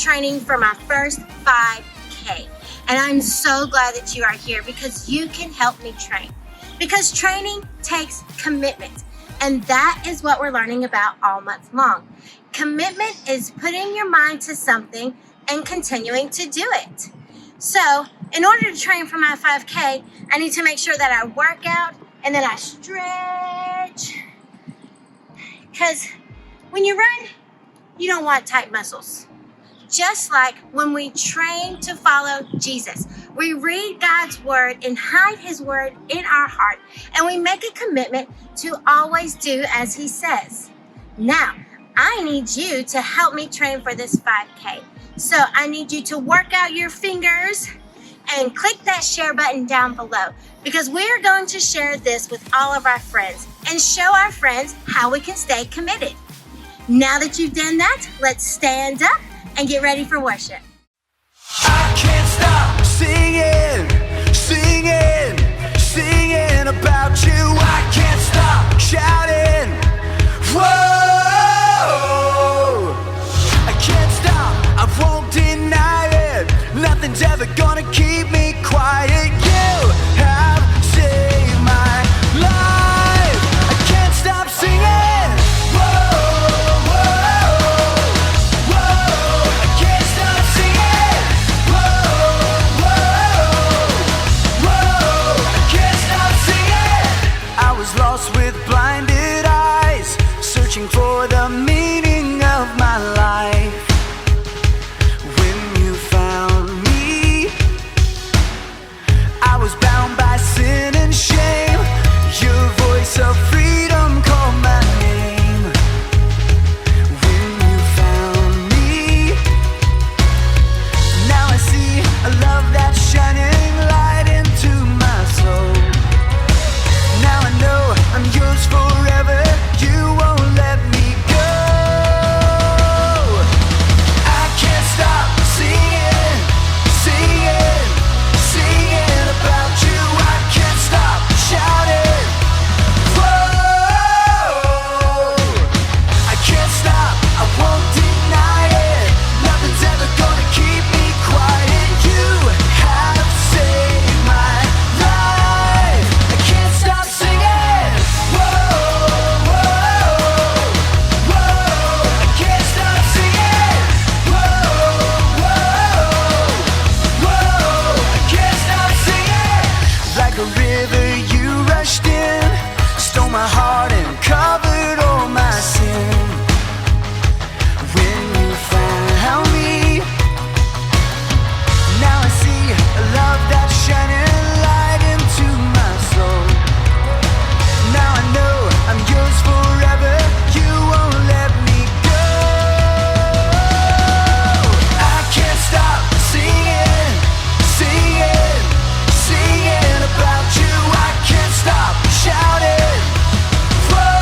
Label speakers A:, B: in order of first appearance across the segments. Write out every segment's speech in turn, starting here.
A: training for my first 5K. And I'm so glad that you are here because you can help me train. Because training takes commitment. And that is what we're learning about all month long. Commitment is putting your mind to something and continuing to do it. So in order to train for my 5K, I need to make sure that I work out and then I stretch. Because when you run, you don't want tight muscles. Just like when we train to follow Jesus, we read God's word and hide his word in our heart, and we make a commitment to always do as he says. Now, I need you to help me train for this 5K. So I need you to work out your fingers and click that share button down below, because we are going to share this with all of our friends and show our friends how we can stay committed. Now that you've done that, let's stand up and get ready for worship.
B: I can't stop singing, singing, singing about you. I can't stop shouting. Whoa! I can't stop, I won't deny it. Nothing's ever gonna keep me quiet. You have saved my life. I can't stop singing. Whoa, whoa, whoa. I can't stop singing. Whoa, whoa, whoa. I can't stop singing. I was lost with blinded eyes, searching for the meaning of my life. When you found me, I was bound by sin and shame. Your voice of freedom called my name. When you found me, now I see a love that's shining light into my soul. Now I know I'm yours forever. You won't let me go. I can't stop singing, singing, singing about you. I can't stop shouting. Whoa! I can't stop, I won't deny it. Nothing's ever gonna keep me quiet. You have saved my life. I can't stop singing. Whoa, whoa, whoa. I can't stop singing. Whoa, whoa, whoa. I can't stop singing. Like a river you rushed in, stole my heart and covered all my sin. When you found me, now I see a love that's shining light into my soul. Now I know I'm yours forever. You won't let me go. I can't stop singing, singing, singing about you. I can't stop shouting. Whoa!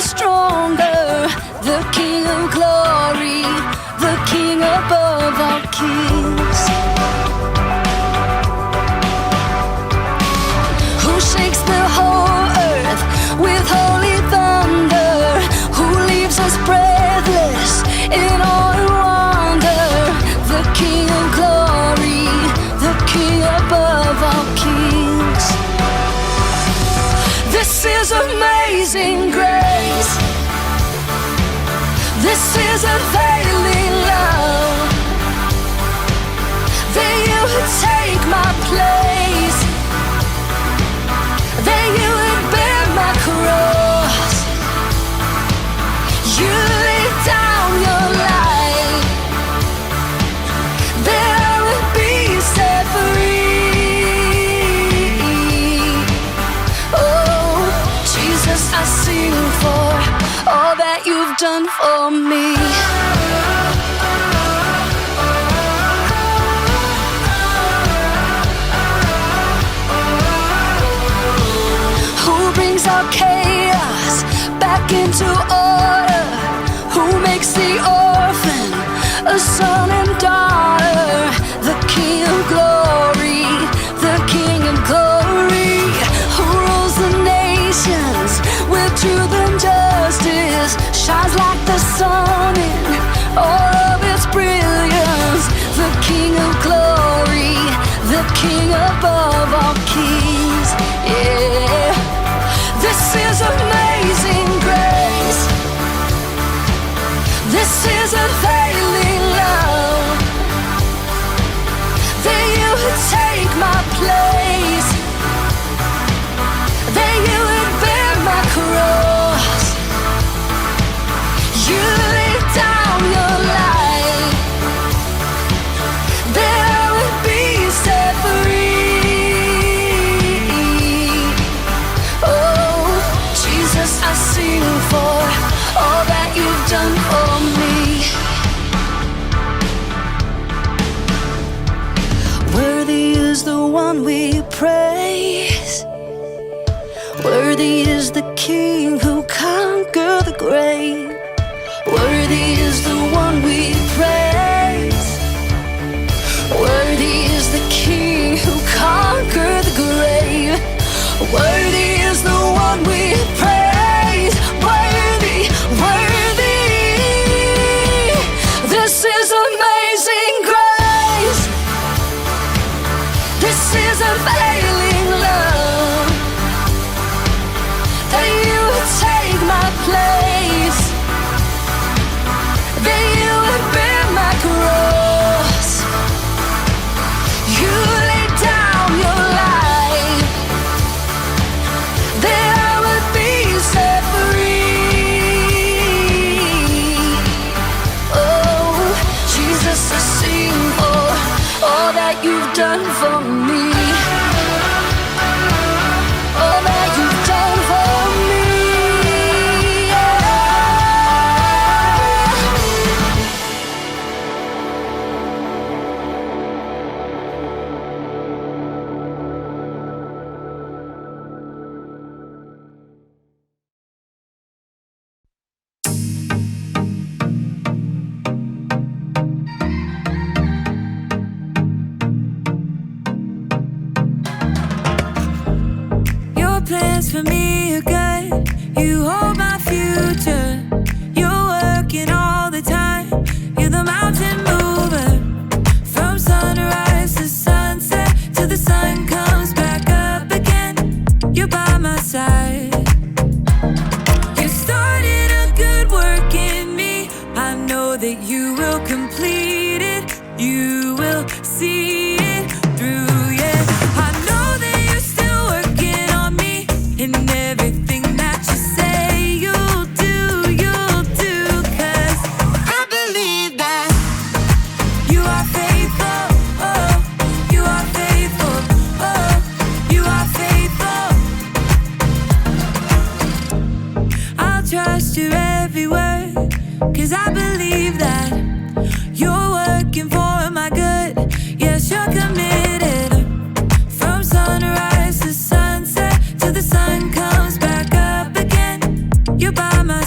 C: stronger. The King of glory, the King above all kings. Who shakes the whole earth with holy thunder, who leaves us breathless in awe and wonder. The King of glory, the King above all kings. This is amazing grace. This is unfailing love. That you would take my place, that you would bear my cross. You laid down your life, that I would be set free. Oh, Jesus, I sing for all that you've done for me. Who brings our chaos back into order, who makes the orphan a son and daughter. The King of glory, the King of glory, who rules the nations with truth and justice, shines like the sun in all of its brilliance. The King of glory, the King above all kings. Yeah, this is amazing grace. This is unfailing love. That you would take my place, that you would bear my cross. You laid down your life, that I would be set free. Oh, Jesus, I sing for all that you've done for me. Worthy is the one we praise. Worthy is the King who conquered the grave. Worthy is the one we praise. Worthy is the King who conquered the grave. Worthy is the one we praise. Worthy, worthy. This is amazing grace. This is unfailing love. That you would take my place, that you would bear my cross. You laid down your life, that I would be set free. Oh, Jesus, I sing for all that you've done for me. All that you've done for me.
D: Your plans for me are good. You hold my future. You're working all the time. You're the mountain mover. From sunrise to sunset, till the sun comes back up again. You're by my side. You started a good work in me. I know that you will complete it. You will see it through, yeah. I know that you're still working on me, and everything that you say you'll do, 'cause I believe that you are faithful, oh, you are faithful, oh, you are faithful. I'll trust your every word, 'cause I believe that you're working for my good. Yes, you're committed. From sunrise to sunset, till the sun comes back up again. You're by my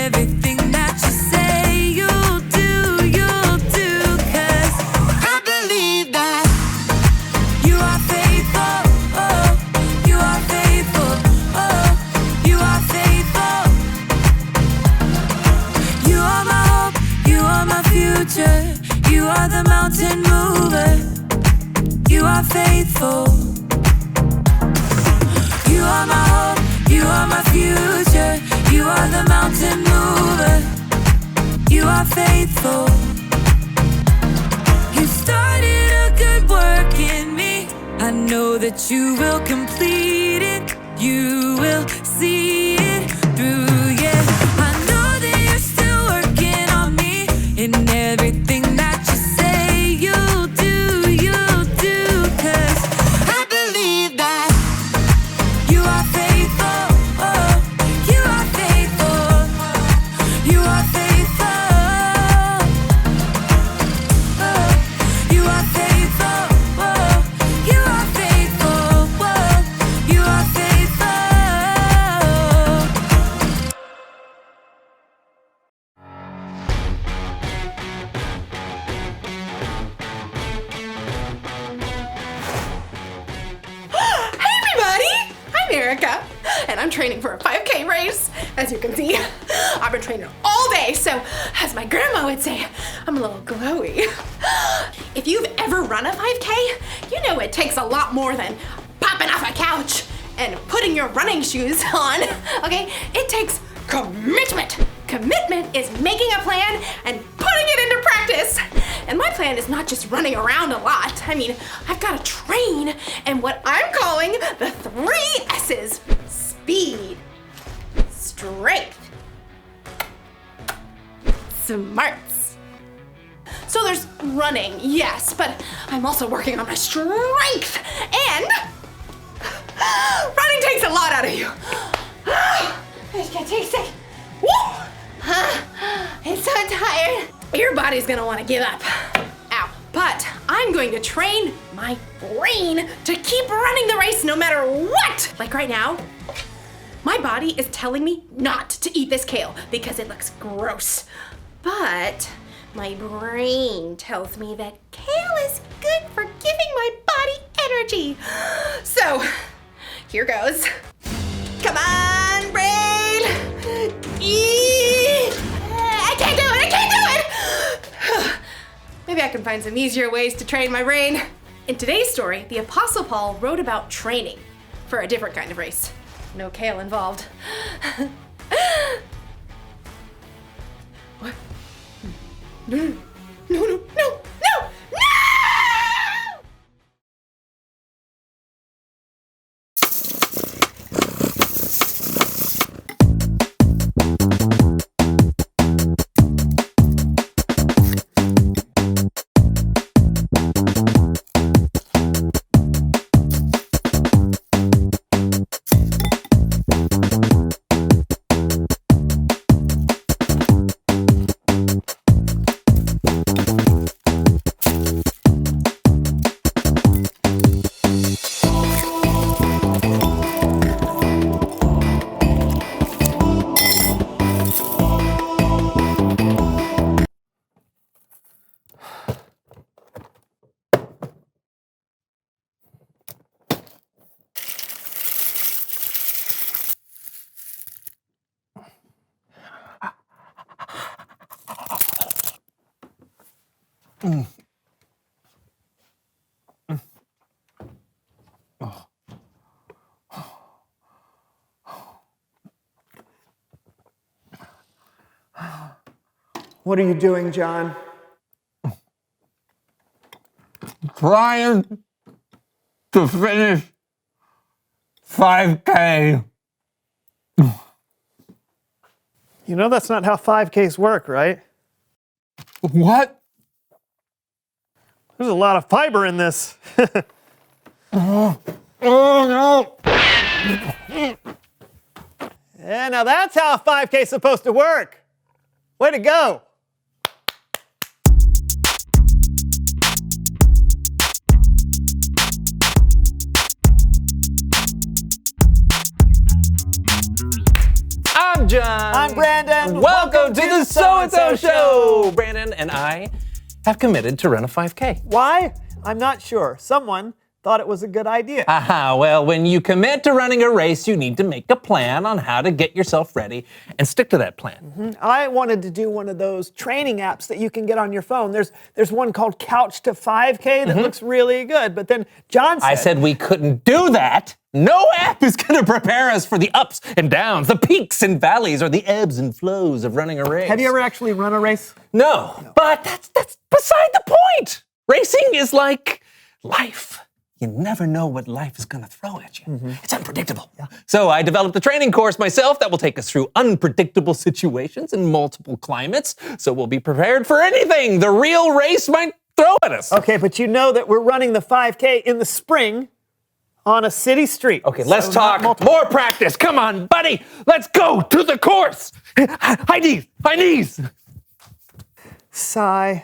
D: everything that you say you'll do, 'cause
B: I believe that
D: you are faithful, oh, you are faithful, oh, you are faithful. You are my hope, you are my future, you are the mountain mover, you are faithful. You are my hope, you are my future, you are the mountain mover, you are faithful. You started a good work in me, I know that you will complete it, you will see it through, yeah. I know that you're still working on me, in everything that you say you'll do, 'cause
B: I believe that
D: you are faithful, oh, you are faithful, you are faithful, oh, you are faithful, oh, you are faithful, oh, you are faithful.
E: Hey everybody! I'm Erica, and I'm training for a 5K race. As you can see, I've been training all day, so as my grandma would say, I'm a little glowy. If you've ever run a 5K, you know it takes a lot more than popping off a couch and putting your running shoes on, okay? It takes commitment. Commitment is making a plan and putting it into practice. And my plan is not just running around a lot. I mean, I've got to train in what I'm calling the 3 S's. Speed, strength, smarts. So there's running, yes, but I'm also working on my strength. And running takes a lot out of you. I just gotta take a second. Woo! I'm so tired. Your body's gonna wanna give up. Ow. But I'm going to train my brain to keep running the race no matter what. Like right now, my body is telling me not to eat this kale because it looks gross. But my brain tells me that kale is good for giving my body energy. So, here goes. Come on, brain! Eat! I can't do it! I can't do it! Maybe I can find some easier ways to train my brain. In today's story, the Apostle Paul wrote about training for a different kind of race. No kale involved. What? No, no, no, no, no, no!
F: What are you doing, John?
G: Trying to finish 5K.
F: You know that's not how 5Ks work, right?
G: What?
F: There's a lot of fiber in this.
G: Oh no!
F: Yeah, now that's how a 5K is supposed to work. Way to go.
G: I'm
H: John.
F: I'm Brandon.
H: Welcome to the So-and-So Show. Brandon and I have committed to run a 5K.
F: Why? I'm not sure. Someone thought it was a good idea.
H: Well, when you commit to running a race, you need to make a plan on how to get yourself ready and stick to that plan.
F: I wanted to do one of those training apps that you can get on your phone. There's one called Couch to 5K that looks really good, but then John said...
H: I said we couldn't do that. No app is going to prepare us for the ups and downs, the peaks and valleys, or the ebbs and flows of running a race.
F: Have you ever actually run a race?
H: No, but that's beside the point. Racing is like life. You never know what life is going to throw at you. It's unpredictable. So I developed a training course myself that will take us through unpredictable situations in multiple climates, so we'll be prepared for anything the real race might throw at us.
F: Okay, but you know that we're running the 5K in the spring on a city street.
H: Okay, let's talk more practice. Come on, buddy. Let's go to the course. High knees, high knees.
F: Sigh.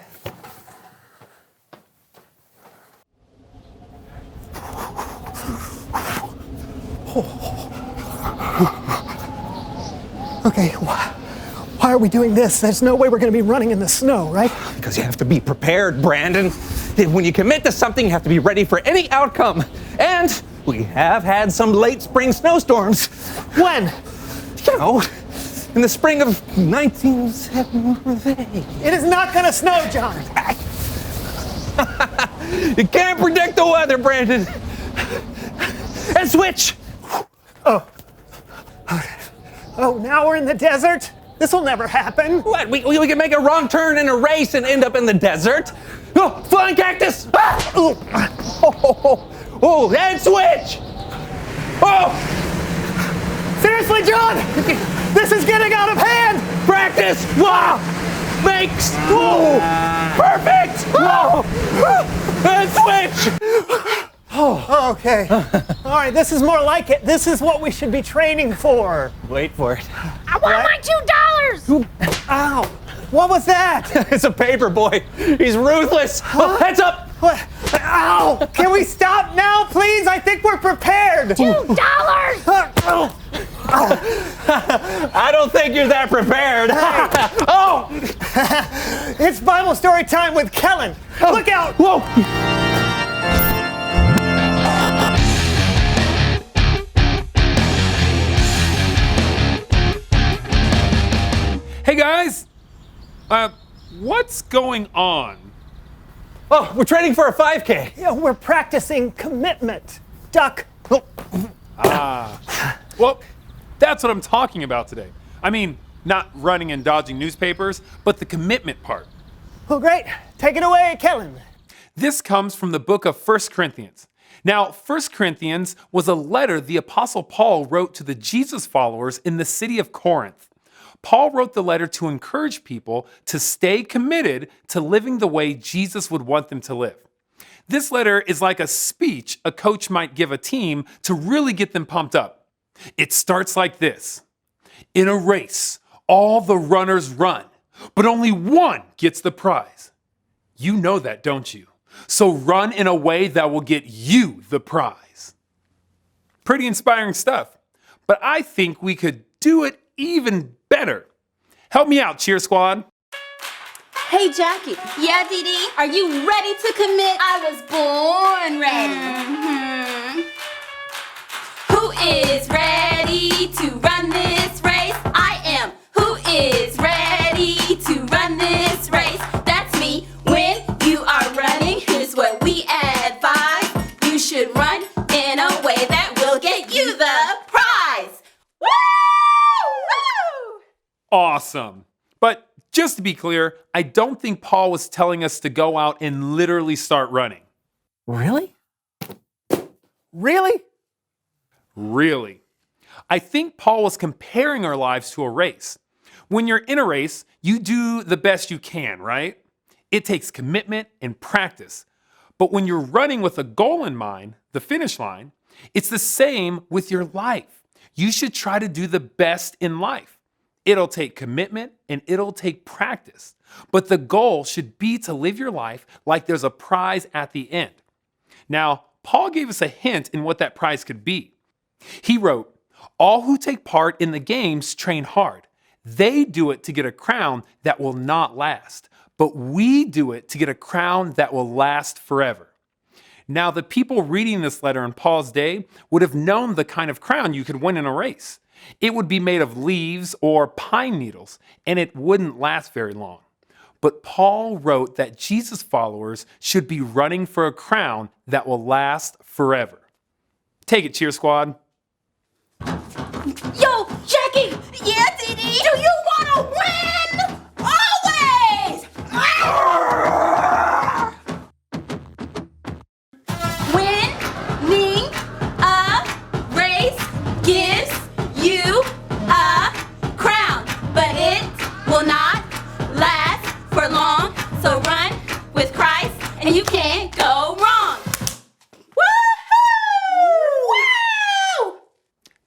F: Okay, why are we doing this? There's no way we're going to be running in the snow, right?
H: Because you have to be prepared, Brandon. When you commit to something, you have to be ready for any outcome. And we have had some late spring snowstorms.
F: When?
H: You know, in the spring of 1978.
F: It is not going to snow, John.
H: You can't predict the weather, Brandon. And switch.
F: Oh, now we're in the desert? This will never happen.
H: What? We can make a wrong turn in a race and end up in the desert? Oh, flying cactus! Ah! Oh, and switch! Oh!
F: Seriously, John! This is getting out of hand!
H: Practice! Wow! Makes! Whoa! Perfect! Whoa! And switch!
F: Oh, okay. All right, this is more like it. This is what we should be training for.
H: Wait for it.
A: I want my $2.
F: Ow! What was that?
H: It's a paper boy. He's ruthless. Oh, heads up!
F: What? Ow! Can we stop now, please? I think we're prepared.
A: $2.
H: I don't think you're that prepared. Oh!
F: It's Bible story time with Kellen. Look out!
H: Whoa!
I: Hey guys, what's going on?
H: Oh, we're training for a 5K.
F: Yeah, we're practicing commitment. Duck.
I: Well, that's what I'm talking about today. I mean, not running and dodging newspapers, but the commitment part.
F: Oh, great. Take it away, Kellen.
I: This comes from the book of 1 Corinthians. Now, 1 Corinthians was a letter the Apostle Paul wrote to the Jesus followers in the city of Corinth. Paul wrote the letter to encourage people to stay committed to living the way Jesus would want them to live. This letter is like a speech a coach might give a team to really get them pumped up. It starts like this. In a race, all the runners run, but only one gets the prize. You know that, don't you? So run in a way that will get you the prize. Pretty inspiring stuff, but I think we could do it even better. Help me out, cheer squad.
J: Hey, Jackie.
K: Yeah, Dee Dee?
J: Are you ready to commit?
K: I was born ready.
J: Who is ready to run this race? I am. Who is ready to run this race? That's me. When you are running, here's what we advise. You should run in a way that will get you the prize. Woo! Woo!
I: Awesome. But just to be clear, I don't think Paul was telling us to go out and literally start running.
H: Really?
F: Really?
I: Really. I think Paul was comparing our lives to a race. When you're in a race, you do the best you can, right? It takes commitment and practice. But when you're running with a goal in mind, the finish line, it's the same with your life. You should try to do the best in life. It'll take commitment and it'll take practice. But the goal should be to live your life like there's a prize at the end. Now, Paul gave us a hint in what that prize could be. He wrote, "All who take part in the games train hard, They do it to get a crown that will not last, but we do it to get a crown that will last forever. Now, the people reading this letter in Paul's day would have known the kind of crown you could win in a race. It would be made of leaves or pine needles, and it wouldn't last very long. But Paul wrote that Jesus followers should be running for a crown that will last forever. Take it, Cheer Squad.
K: Yo, Jackie! Yeah, Dee Dee? Do you want to win? Always!
J: Winning a race gives you a crown, but it will not last for long. So run with Christ and you can't go wrong. Woo!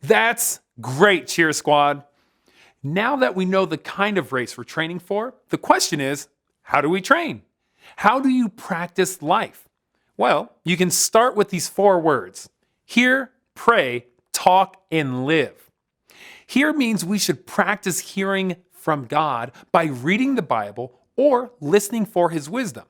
I: That's great, Cheer Squad. Now that we know the kind of race we're training for, the question is, how do we train? How do you practice life? Well, you can start with these 4 words: hear, pray, talk, and live. Hear means we should practice hearing from God by reading the Bible or listening for His wisdom.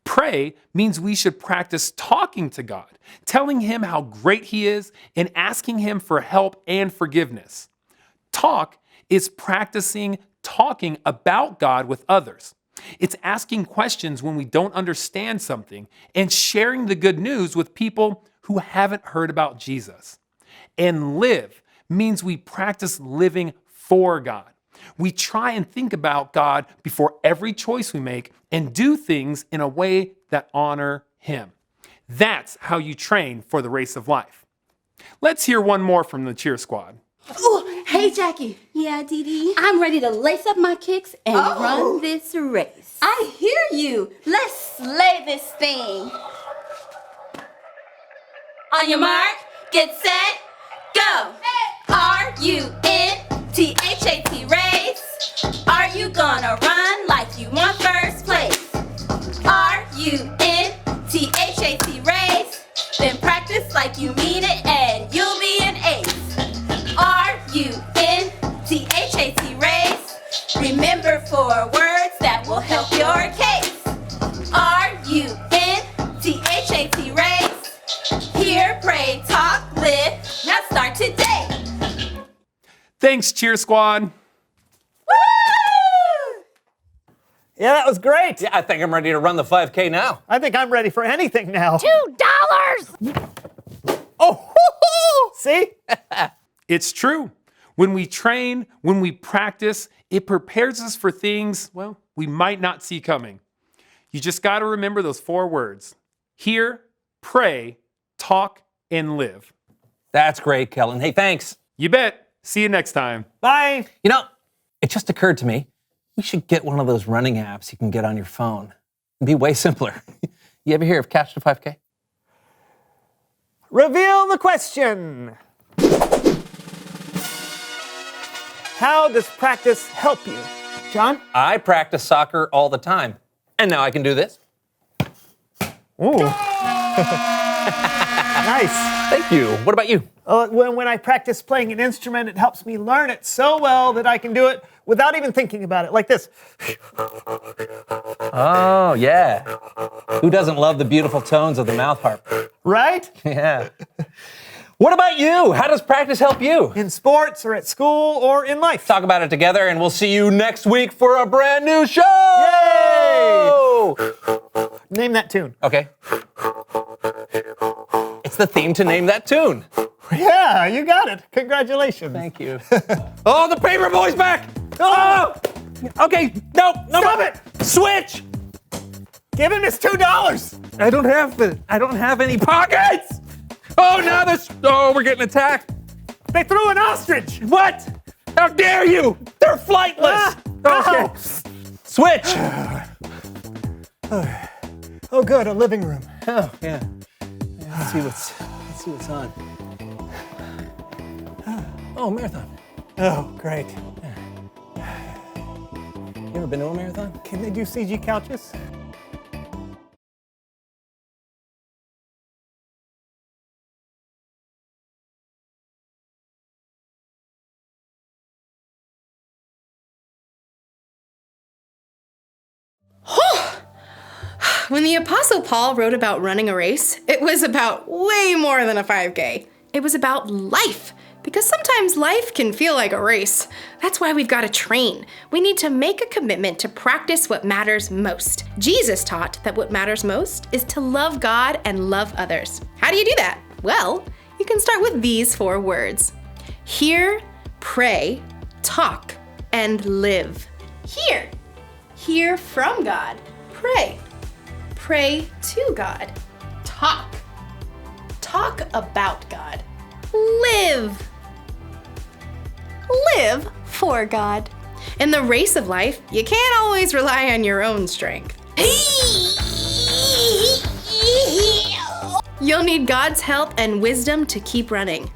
I: Pray means we should practice talking to God, telling Him how great He is, and asking Him for help and forgiveness. Talk is practicing talking about God with others. It's asking questions when we don't understand something and sharing the good news with people who haven't heard about Jesus. And live means we practice living for God. We try and think about God before every choice we make and do things in a way that honor Him. That's how you train for the race of life. Let's hear one more from the Cheer Squad.
J: Ooh, hey Jackie.
K: Yeah, Dee Dee?
J: I'm ready to lace up my kicks and run this race.
K: I hear you. Let's slay this thing.
J: On your mark, get set, go. R-U-N-T-H-A-T race. Are you gonna run like you want first place? R-U-N-T-H-A-T race. Then practice like you mean it and you'll be an ace. R-U-N-T-H-A-T race. Remember 4 words that will help your case. R-U-N-T-H-A-T race. Hear, pray, talk, live. Now start today.
I: Thanks, Cheer Squad.
J: Woo!
F: Yeah, that was great.
H: Yeah, I think I'm ready to run the 5K now.
F: I think I'm ready for anything now.
K: $2!
F: Oh, see?
I: It's true. When we train, when we practice, it prepares us for things, well, we might not see coming. You just got to remember those 4 words: hear, pray, talk, and live.
H: That's great, Kellen. Hey, thanks.
I: You bet. See you next time.
F: Bye.
H: You know, it just occurred to me, we should get one of those running apps you can get on your phone. It'd be way simpler. You ever hear of Catch the 5K?
F: Reveal the question. How does practice help you? John?
H: I practice soccer all the time, and now I can do this.
F: Ooh. Nice.
H: Thank you. What about you?
F: When I practice playing an instrument, it helps me learn it so well that I can do it without even thinking about it, like this.
H: Oh, yeah. Who doesn't love the beautiful tones of the mouth harp?
F: Right?
H: Yeah. What about you? How does practice help you?
F: In sports or at school or in life.
H: Talk about it together, and we'll see you next week for a brand new show!
F: Yay! Name that tune.
H: Okay. It's the theme to Name That Tune.
F: Yeah, you got it. Congratulations.
H: Thank you. Oh, the paper boy's back! Oh! Okay, no,
F: Stop it!
H: Switch!
F: Give him his $2.
H: I don't have any pockets! Oh, now we're getting attacked.
F: They threw an ostrich.
H: What? How dare you? They're flightless. Okay. Switch.
F: Oh, good, a living room.
H: Oh, yeah. Let's see what's on. Oh, marathon.
F: Oh, great.
H: You ever been to a marathon?
F: Can they do CG couches?
E: When the Apostle Paul wrote about running a race, it was about way more than a 5K. It was about life, because sometimes life can feel like a race. That's why we've got to train. We need to make a commitment to practice what matters most. Jesus taught that what matters most is to love God and love others. How do you do that? Well, you can start with these 4 words. Hear, pray, talk, and live. Hear. Hear from God. Pray. Pray to God. Talk. Talk about God. Live. Live for God. In the race of life, you can't always rely on your own strength. You'll need God's help and wisdom to keep running.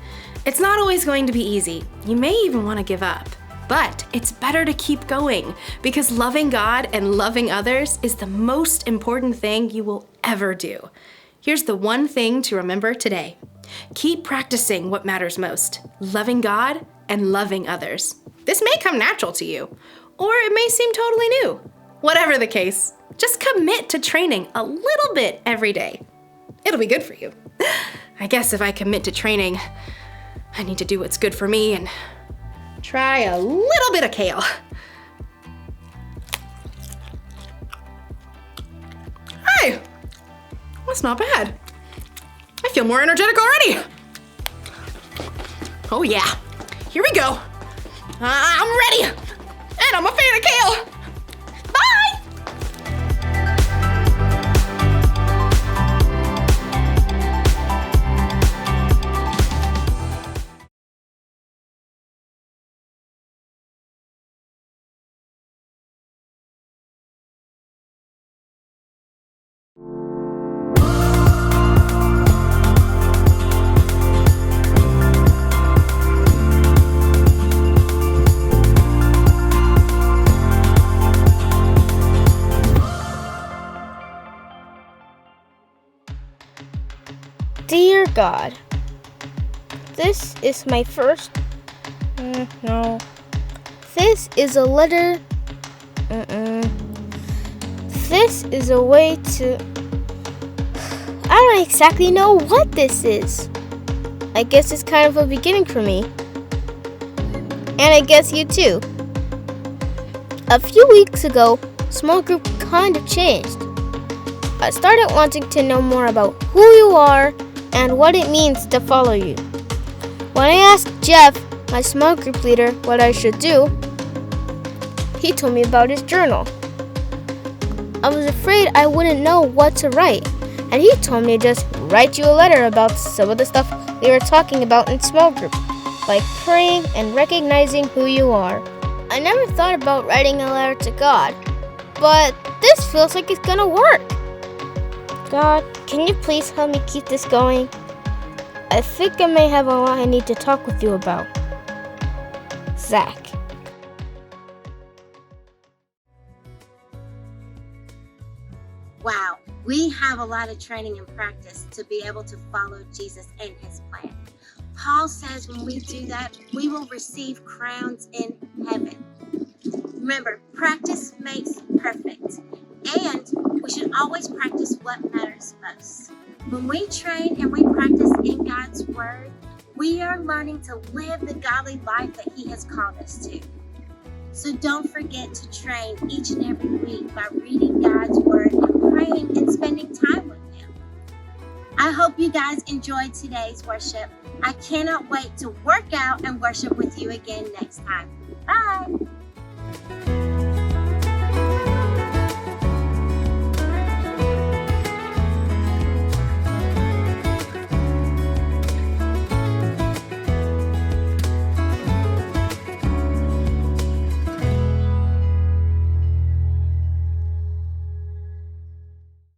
E: It's not always going to be easy. You may even want to give up. But it's better to keep going, because loving God and loving others is the most important thing you will ever do. Here's the one thing to remember today. Keep practicing what matters most, loving God and loving others. This may come natural to you, or it may seem totally new. Whatever the case, just commit to training a little bit every day. It'll be good for you. I guess if I commit to training, I need to do what's good for me and try a little bit of kale. Hey, that's not bad. I feel more energetic already. Oh yeah, here we go. I'm ready, and I'm a fan of kale. Bye.
L: Dear God, this is my first. No. This is a letter. This is a way to. I don't exactly know what this is. I guess it's kind of a beginning for me. And I guess you too. A few weeks ago, small group kind of changed. I started wanting to know more about who you are and what it means to follow you. When I asked Jeff, my small group leader, what I should do, he told me about his journal. I was afraid I wouldn't know what to write, and he told me to just write you a letter about some of the stuff we were talking about in small group, like praying and recognizing who you are. I never thought about writing a letter to God, but this feels like it's gonna work. God, can you please help me keep this going? I think I may have a lot I need to talk with you about. Zach.
A: Wow, we have a lot of training and practice to be able to follow Jesus and his plan. Paul says when we do that, we will receive crowns in heaven. Remember, practice makes perfect. And we should always practice what matters most. When we train and we practice in God's word, we are learning to live the godly life that he has called us to. So don't forget to train each and every week by reading God's word and praying and spending time with him. I hope you guys enjoyed today's worship. I cannot wait to work out and worship with you again next time. Bye.